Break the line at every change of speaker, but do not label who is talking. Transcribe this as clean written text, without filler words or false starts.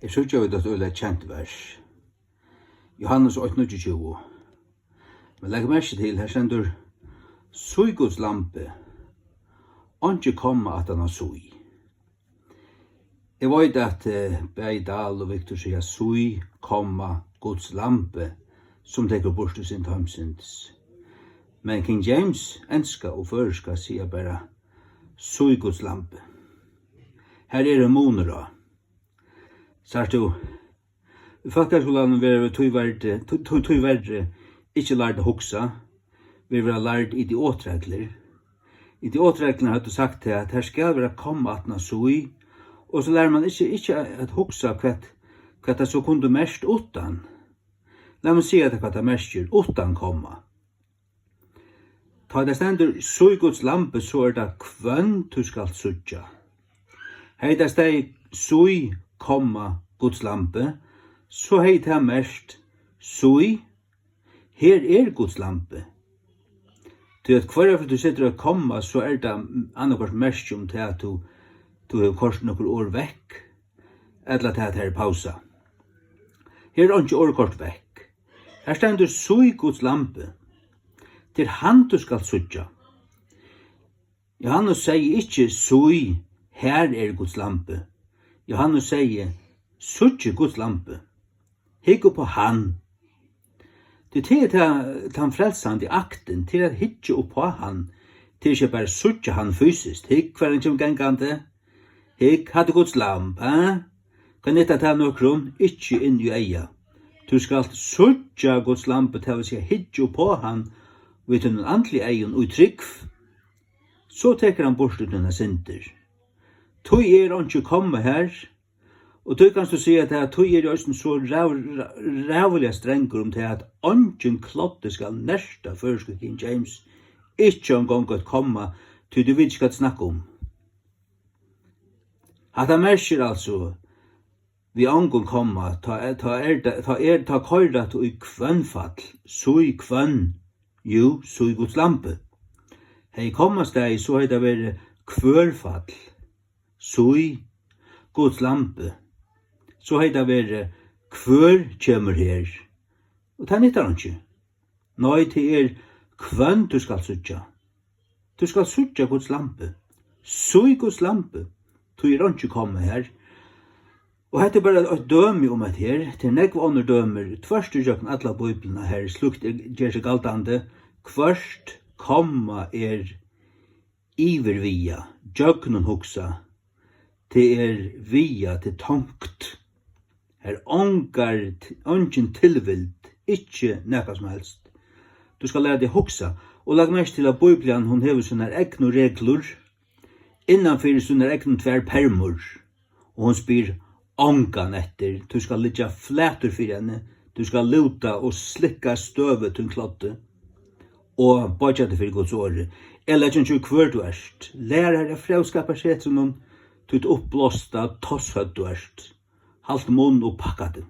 Jeg synes jo det er et kjent vers. Johannes 8:20. Men legg merke til, her stender «Sui Guds lampe, ikke komme at han har sui». Jeg vet at Beidal og Victor sier «Sui komme Guds lampe», som teker bort sin tømsins. Men King James, enska og førska, sier bare «Sui Guds lampe». Her det moner da. Sagt du, i folkeskolen vil vi verre ikke lært å hoksa, vi vil ha lært idiotregler. Idiotreglene har du sagt til at her skal være komme at na sui, og så lærer man ikke at hoksa hva det så kunne mest utan. La meg si at hva det mest gjør utan komma. Ta det stender sui Guds lampe, så det kvønn du skal sutja. Hei det steg sui komma Guds lampe, så hei det mest sui, her Guds lampe. Til at hver du sitter og komma, så det annakvært mest til at du har kort noen år vekk, eller til at her pausa. Her ikke år kort vekk. Her stender sui Guds lampe, til han du skal sutja. Johannes sier ikke sui, her Guds lampe. Johannes sier, sutje Guds lampe. Hikk på han. Det han frelsand i akten, til at hitje opp på han, til ikke bare sutje han fysisk. Hikk hver en som gengande. Hikk hadde Guds lamp, kan dette ta noe kron, ikke inn i eia. Du skal sutje Guds lampe til å si hitje opp på han, vet du noen andlig eion og trygg. Så teker han bort ut denne synder. Tøy ikke komme her, og tøy kan du si at tøy også så rævlig strenger til at ingen klotte skal nærsta først King James, ikke omgang at komme til du vet ikke hva snakke om. At han merker altså, vi omgang komme, ta køyret og i kvønnfall, så i kvønn, jo, så i Guds lampe. Hei kommas deg, så har det vært kvørfall, sui Guds lampe. Så har det vært kvør kommer her. Og det nytter han ikke. Nei, til kvønn du skal sutja. Du skal sutja Guds lampe. Sui Guds lampe. Du han ikke komme her. Og dette bare et døme om et her. Til nekva andre dømer. Tvørst du jøkken alle bøyblene her. Slukt gjør seg galtande. Kvørst komma ivervia. Jøkken hoksa. Det via til tankt. Her ungen tilvild, ikke nekka som helst. Du skal lære deg hoksa, og lag mest til at Bibelen hun hever sånne egnu regler, innanfyrir sånne egnu tver permur, og hun spyr ongan etter, du skal liggja flætur fyrir henne, du skal luta og slikka støvet til klotte, og bodja det fyrir Guds åre, eller ikke hver du erst, lærer deg frauskapar sett som noen, tut uppblåsta tosshødd du erst, halt munn og pakka det.